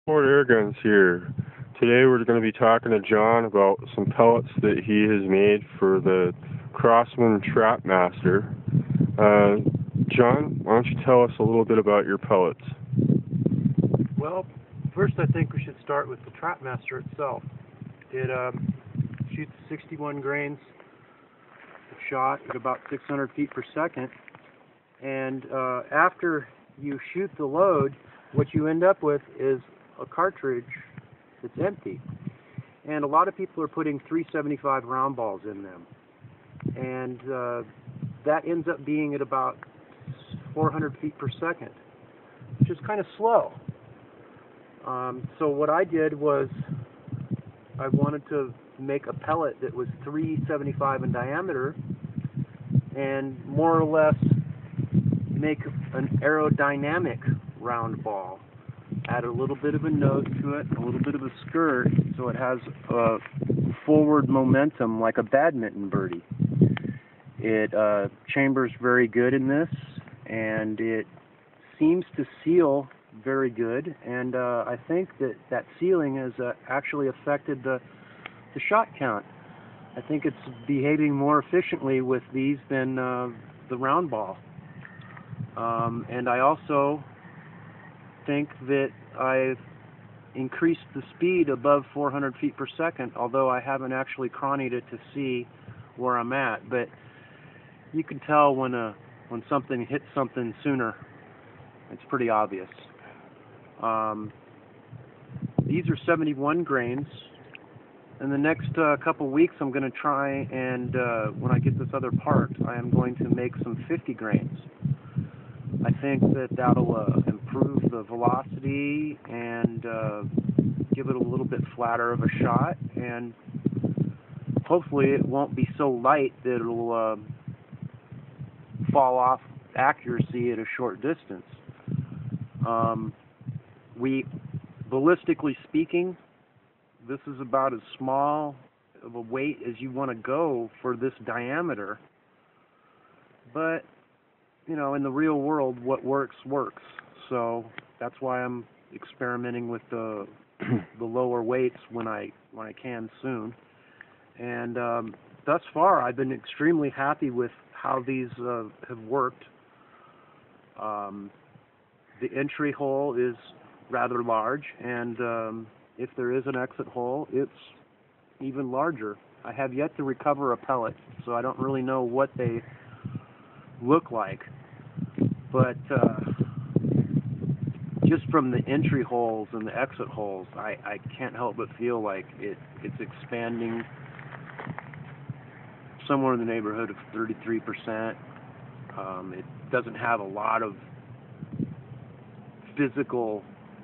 Fort Airguns here. Today we're going to be talking to John about some pellets that he has made for the Crosman Trapmaster. John, why don't you tell us a little bit about your pellets? Well, first I think we should start with the Trapmaster itself. It shoots 61 grains of shot at about 600 feet per second, and after you shoot the load, what you end up with is a cartridge that's empty. And a lot of people are putting 375 round balls in them, and that ends up being at about 400 feet per second, which is kind of slow. So what I did was I wanted to make a pellet that was 375 in diameter and more or less make an aerodynamic round ball. Add a little bit of a nose to it, a little bit of a skirt, so it has a forward momentum like a badminton birdie. It chambers very good in this, and it seems to seal very good, and I think that sealing has actually affected the shot count. I think it's behaving more efficiently with these than the round ball. And I also think that I've increased the speed above 400 feet per second, although I haven't actually chronied it to see where I'm at. But you can tell when something hits something sooner. It's pretty obvious. These are 71 grains. In the next couple weeks, I'm going to try and, when I get this other part, I am going to make some 50 grains. I think that'll improve the velocity and give it a little bit flatter of a shot, and hopefully it won't be so light that it'll fall off accuracy at a short distance. Ballistically speaking, this is about as small of a weight as you want to go for this diameter, but you know, in the real world, what works works. So that's why I'm experimenting with the lower weights when I can soon. And thus far, I've been extremely happy with how these have worked. The entry hole is rather large, and if there is an exit hole, it's even larger. I have yet to recover a pellet, so I don't really know what they look like, but just from the entry holes and the exit holes, I can't help but feel like it's expanding somewhere in the neighborhood of 33%. It doesn't have a lot of physical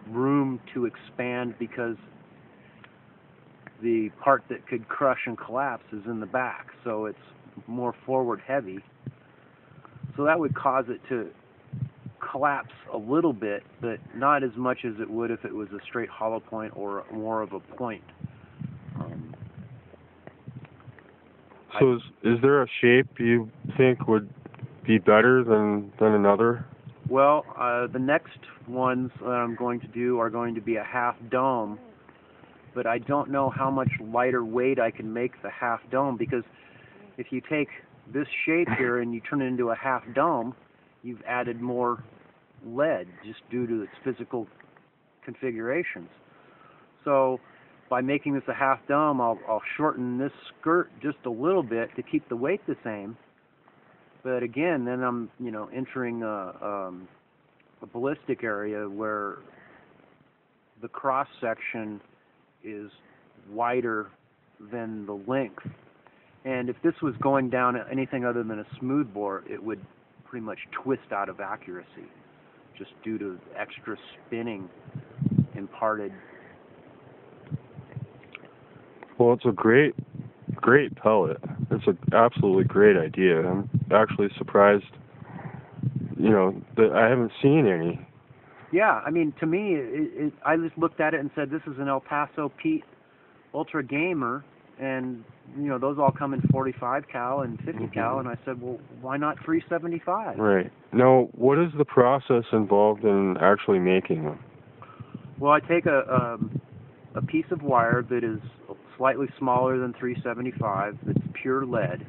room to expand because the part that could crush and collapse is in the back, so it's more forward heavy. So that would cause it to collapse a little bit, but not as much as it would if it was a straight hollow point or more of a point. So is there a shape you think would be better than another? Well, the next ones that I'm going to do are going to be a half dome, but I don't know how much lighter weight I can make the half dome, because if you take this shape here and you turn it into a half dome, you've added more lead just due to its physical configurations. So by making this a half dome, I'll shorten this skirt just a little bit to keep the weight the same. But again, then I'm entering a ballistic area where the cross section is wider than the length. And if this was going down anything other than a smooth bore, it would pretty much twist out of accuracy just due to extra spinning imparted. Well, it's a great pellet. It's an absolutely great idea. I'm actually surprised, that I haven't seen any. Yeah, I mean, to me, I just looked at it and said, this is an El Paso Pete Ultra Gamer, and those all come in 45 cal and 50 cal, and I said, well, why not 375? Right. Now, what is the process involved in actually making them? Well, I take a piece of wire that is slightly smaller than 375, that's pure lead,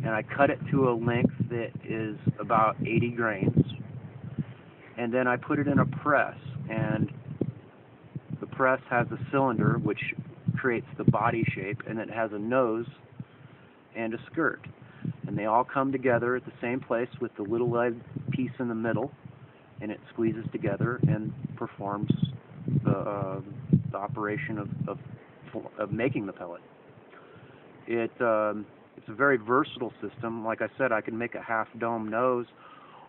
and I cut it to a length that is about 80 grains, and then I put it in a press, and the press has a cylinder which creates the body shape, and it has a nose and a skirt, and they all come together at the same place with the little lead piece in the middle, and it squeezes together and performs the operation of making the pellet. It's a very versatile system. Like I said, I can make a half dome nose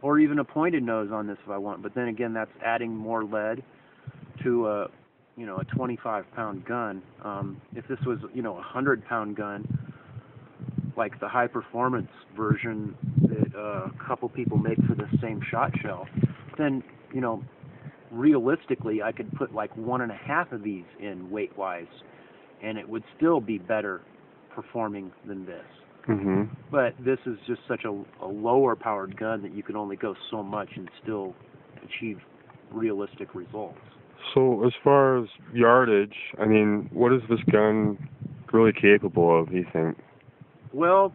or even a pointed nose on this if I want, but then again, that's adding more lead to a 25-pound gun. If this was a 100-pound gun, like the high performance version that a couple people make for the same shot shell, then realistically I could put like 1.5 of these in weight wise, and it would still be better performing than this. Mm-hmm. But this is just such a lower powered gun that you can only go so much and still achieve realistic results. So as far as yardage, I mean, what is this gun really capable of, do you think? Well,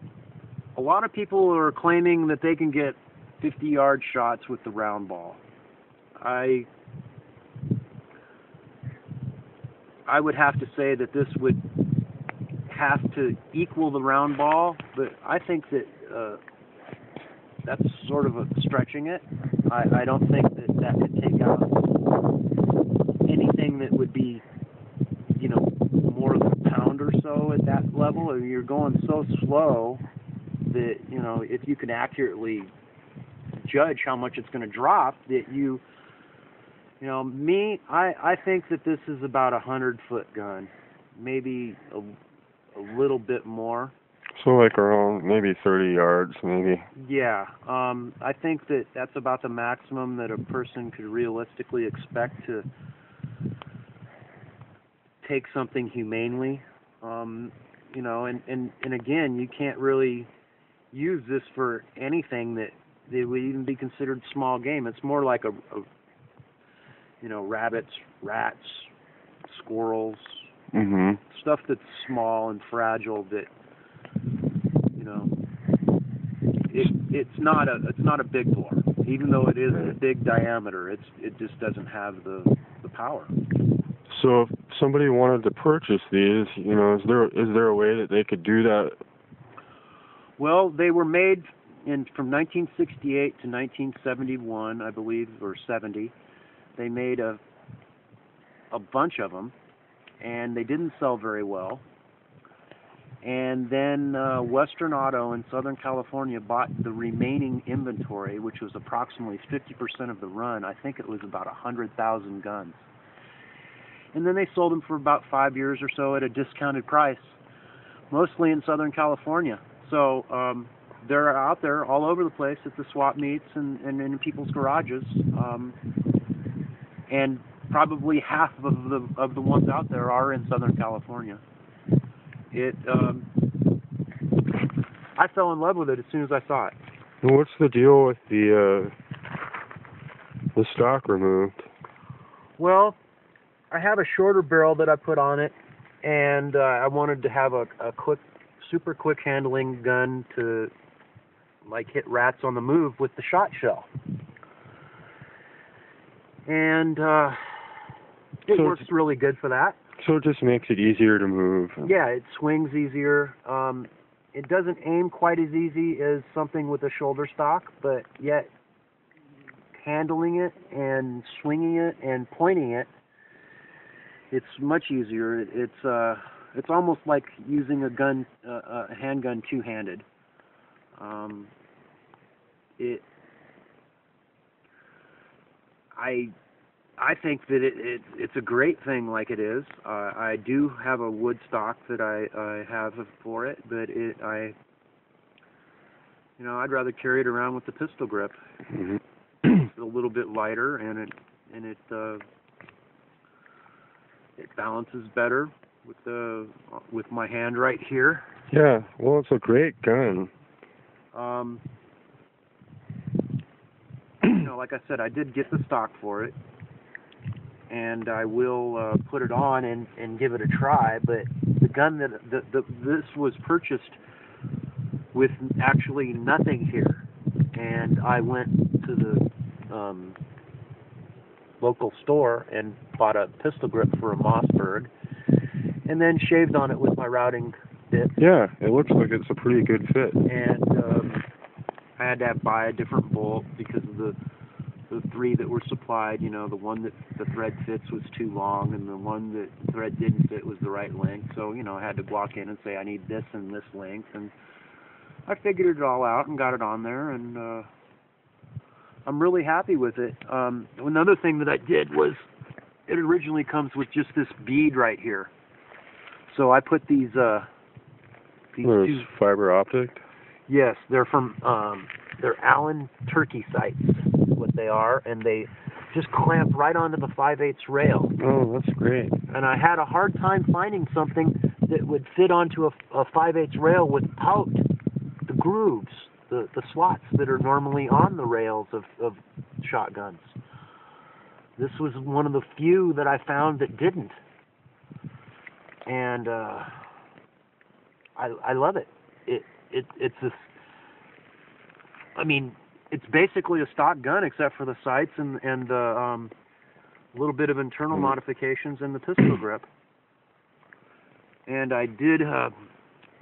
a lot of people are claiming that they can get 50-yard shots with the round ball. I would have to say that this would have to equal the round ball, but I think that that's sort of stretching it. I don't think that could take out anything that would be, more than a pound or so at that level. Or you're going so slow that, if you can accurately judge how much it's going to drop, that I think that this is about 100-foot gun, maybe a little bit more. So like around maybe 30 yards, maybe. Yeah, I think that that's about the maximum that a person could realistically expect to take something humanely. And again, you can't really use this for anything that would even be considered small game. It's more like a rabbits, rats, squirrels, Mm-hmm. stuff that's small and fragile that, it's not a big bore. Even though it is a big diameter, it just doesn't have the power. So if somebody wanted to purchase these, is there a way that they could do that? Well, they were made from 1968 to 1971, I believe, or 70. They made a bunch of them, and they didn't sell very well. And then Western Auto in Southern California bought the remaining inventory, which was approximately 50% of the run. I think it was about 100,000 guns. And then they sold them for about 5 years or so at a discounted price, mostly in Southern California. So they're out there all over the place at the swap meets and in people's garages. And probably half of the ones out there are in Southern California. I fell in love with it as soon as I saw it. And what's the deal with the stock removed? Well, I have a shorter barrel that I put on it, and I wanted to have a super quick handling gun to hit rats on the move with the shot shell. And it works really good for that. So it just makes it easier to move. Yeah, it swings easier. It doesn't aim quite as easy as something with a shoulder stock, but yet handling it and swinging it and pointing it, it's much easier. It's almost like using a handgun two-handed. I think that it's a great thing like it is. I do have a wood stock that I have for it, but I'd rather carry it around with the pistol grip. Mm-hmm. It's a little bit lighter, and it balances better with my hand right here. Yeah, well, it's a great gun. Like I said, I did get the stock for it. and I will put it on and give it a try. But the gun this was purchased with actually nothing here, and I went to the local store and bought a pistol grip for a Mossberg, and then shaved on it with my routing bit. Yeah, it looks like it's a pretty good fit. And I had to buy a different bolt because of the three that were supplied. You know, the one that the thread fits was too long, and the one that the thread didn't fit was the right length. So, you know, I had to walk in and say, I need this and this length, and I figured it all out and got it on there, and I'm really happy with it. Another thing that I did was, it originally comes with just this bead right here. So I put these two fiber optic? Yes, they're from they're Allen turkey sights, what they are, and they just clamp right onto the 5/8 rail. Oh, that's great. And I had a hard time finding something that would fit onto a 5/8 rail without the grooves, the slots that are normally on the rails of shotguns. This was one of the few that I found that didn't. And I love it. It's this. I mean, it's basically a stock gun except for the sights and a little bit of internal modifications in the pistol grip. And I did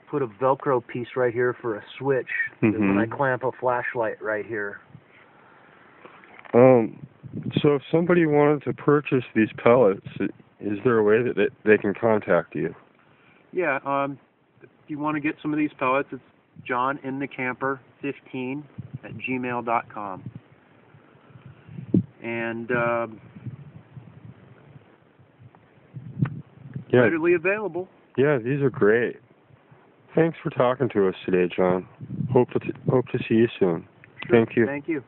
put a Velcro piece right here for a switch when I clamp a flashlight right here. So if somebody wanted to purchase these pellets, is there a way that they can contact you? Yeah, if you want to get some of these pellets, it's johninthecamper15@gmail.com. And yeah, readily available. Yeah, these are great. Thanks for talking to us today, John. Hope to see you soon. Sure. Thank you. Thank you.